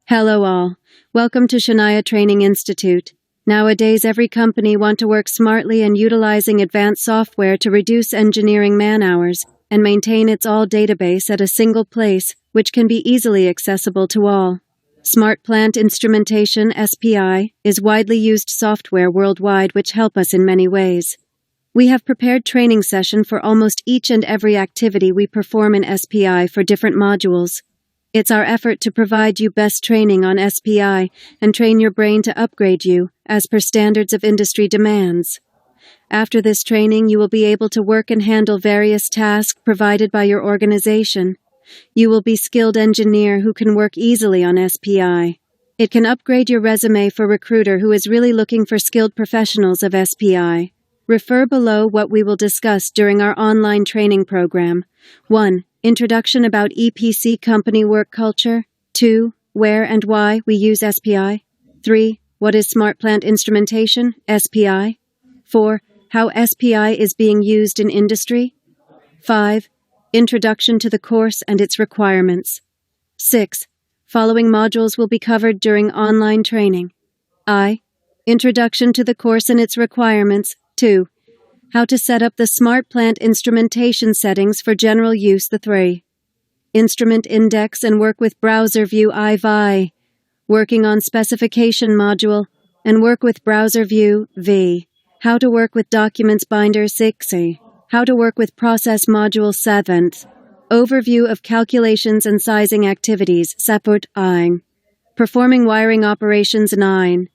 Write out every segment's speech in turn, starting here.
Hello all. Welcome to Shania Training Institute. Nowadays, every company wants to work smartly and utilizing advanced software to reduce engineering man-hours and maintain its all database at a single place, which can be easily accessible to all. Smart Plant Instrumentation, SPI, is widely used software worldwide which help us in many ways. We have prepared training session for almost each and every activity we perform in SPI for different modules. It's our effort to provide you best training on SPI and train your brain to upgrade you as per standards of industry demands. After this training, you will be able to work and handle various tasks provided by your organization. You will be skilled engineer who can work easily on SPI. It can upgrade your resume for recruiter who is really looking for skilled professionals of SPI. Refer below what we will discuss during our online training program. 1. Introduction about EPC company work culture. 2. Where and why we use SPI. 3. What is Smart Plant Instrumentation, SPI? 4. How SPI is being used in industry. 5. Introduction to the course and its requirements. 6. Following modules will be covered during online training. Introduction to the course and its requirements. 2. How to set up the Smart Plant Instrumentation settings for general use. 3. Instrument index and work with browser view IV. Working on specification module and work with browser view V. How to work with documents binder 6. How to work with process module 7. Overview of calculations and sizing activities. Support 9. Performing wiring operations 9.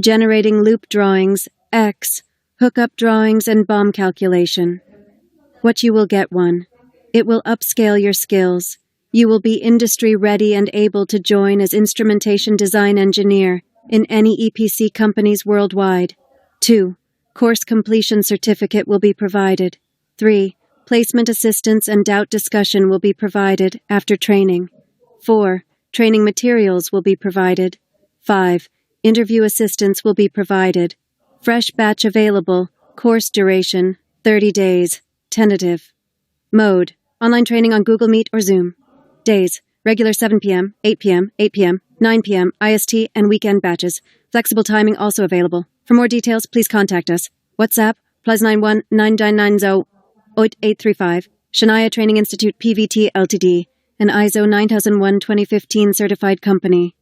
Generating loop drawings X. Hookup drawings and BOM calculation. What you will get 1. It will upscale your skills. You will be industry ready and able to join as instrumentation design engineer in any EPC companies worldwide. 2. Course completion certificate will be provided. 3. Placement assistance and doubt discussion will be provided after training. 4. Training materials will be provided. 5. Interview assistance will be provided. Fresh batch available. Course duration, 30 days. Tentative. Mode, online training on Google Meet or Zoom. Days, regular 7 p.m., 8 p.m., 8 p.m., 9 p.m., IST, and weekend batches. Flexible timing also available. For more details, please contact us. WhatsApp, +91 9990 8835. Shania Training Institute PVT Ltd. An ISO 9001 2015 certified company.